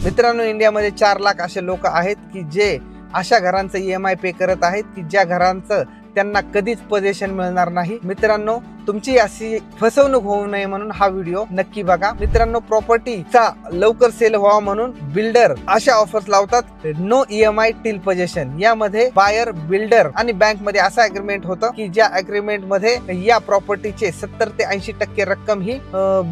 मित्रांनो, इंडियामध्ये 4 लाख असे लोक आहेत की जे अशा घरांचं EMI पे करत आहेत की ज्या घरांचं त्यांना कधीच पोझिशन मिळणार नाही. मित्रांनो, तुमची अशी फसवणूक होऊ नये म्हणून हा व्हिडिओ नक्की बघा. मित्रांनो, प्रॉपर्टीचा लवकर सेल व्हावा म्हणून बिल्डर अशा ऑफर्स लावतात, नो EMI टिल पोझिशन. यामध्ये बायर, बिल्डर आणि बँक मध्ये असा अग्रीमेंट होतं की ज्या अग्रीमेंट मध्ये या प्रॉपर्टीचे 70 ते 80% रक्कम ही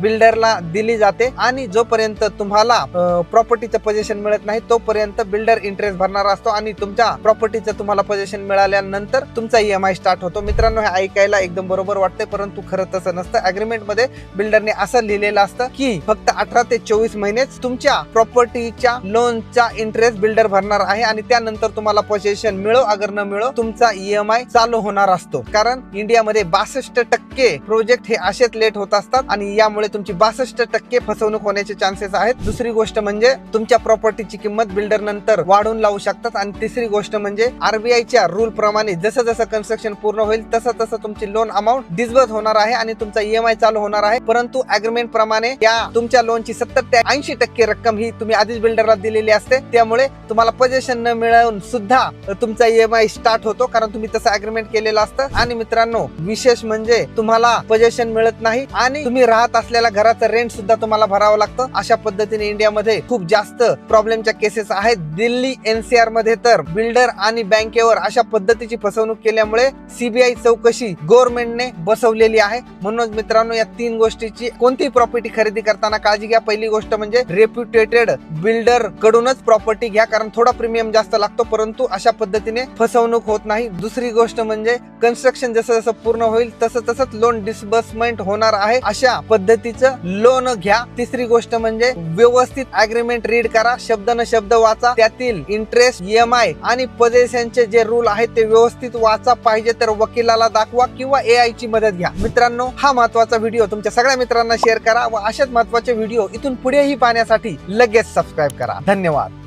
बिल्डरला दिली जाते आणि जोपर्यंत तुम्हाला प्रॉपर्टीचं पोझिशन मिळत नाही तोपर्यंत बिल्डर इंटरेस्ट भरणार असतो आणि तुमच्या प्रॉपर्टीचं तुम्हाला पोझिशन मिळाल्यानंतर तुमचा EMI स्टार्ट होतो. मित्रांनो, हे ऐकायला एकदम बरोबर वाटते, परंतु खरं तसं नसतं. अग्रीमेंट मध्ये बिल्डरने असं लिहिलेलं असतं की फक्त 18 ते 24 महिनेच तुमच्या प्रॉपर्टीच्या लोनचा इंटरेस्ट बिल्डर भरणार आहे आणि त्यानंतर तुम्हाला पोझिशन मिळो अगर न मिळो तुमचा EMI चालू होणार असतो. कारण इंडियामध्ये 62% प्रोजेक्ट हे असेच लेट होत असतात आणि यामुळे तुमची 62% फसवणूक होण्याचे चान्सेस आहेत. दुसरी गोष्ट म्हणजे तुमच्या प्रॉपर्टीची किंमत बिल्डर नंतर वाढवून लावू शकतात आणि तिसरी गोष्ट म्हणजे RBIच्या रूल प्रमाणे जसं जसं कन्स्ट्रक्शन पूर्ण होईल तसं तसं तुमची लोन अमाऊंट डिस्बर्स होणार आहे आणि तुमचा EMI चालू होणार आहे. परंतु अग्रीमेंट प्रमाणे या तुमच्या लोनची 70 ते 80% रक्कम ही तुम्ही आधीच बिल्डरला दिलेली असते. त्यामुळे तुम्हाला पोझिशन न मिळून सुद्धा तुमचा EMI स्टार्ट होतो, कारण तुम्ही तसं अग्रीमेंट केलेलं असतं. आणि मित्रांनो, विशेष म्हणजे तुम्हाला पोझिशन मिळत नाही आणि तुम्ही राहत असलेल्या घराचं रेंट सुद्धा तुम्हाला भरावं लागतं. अशा पद्धतीने इंडियामध्ये खूप जास्त प्रॉब्लेमच्या केसेस आहेत. दिल्ली NCR मध्ये तर बिल्डर आणि बँकेवर अशा पद्धतीची फसवणूक केल्यामुळे CBI चौकशी गव्हर्नमेंटने बसवलेली आहे. म्हणून मित्रांनो, या 3 गोष्टीची कोणतीही प्रॉपर्टी खरेदी करताना काळजी घ्या. पहिली गोष्ट म्हणजे रेप्युटेटेड बिल्डर कडूनच प्रॉपर्टी घ्या, कारण थोडा प्रीमियम जास्त लागतो परंतु अशा पद्धतीने फसवणूक होत नाही. दुसरी गोष्ट म्हणजे कन्स्ट्रक्शन जसं जसं पूर्ण होईल तसं तसंच लोन डिस्बर्समेंट होणार आहे, अशा पद्धतीचं लोन घ्या. तिसरी गोष्ट म्हणजे व्यवस्थित अग्रीमेंट रीड करा, शब्द न शब्द वाचा, त्यातील इंटरेस्ट, EMI आणि पोझिशनचे जे रूल आहेत ते व्यवस्थित वाचा. पाहिजे तर वकिलाला दाखवा किंवा AI ची मदत घ्या. मित्रांनो, हा महत्त्वाचा व्हिडिओ तुमच्या सगळ्या मित्रांना शेअर करा व अशाच महत्त्वाचे व्हिडिओ इथून पुढेही पाहण्यासाठी लगेच सबस्क्राईब करा. धन्यवाद.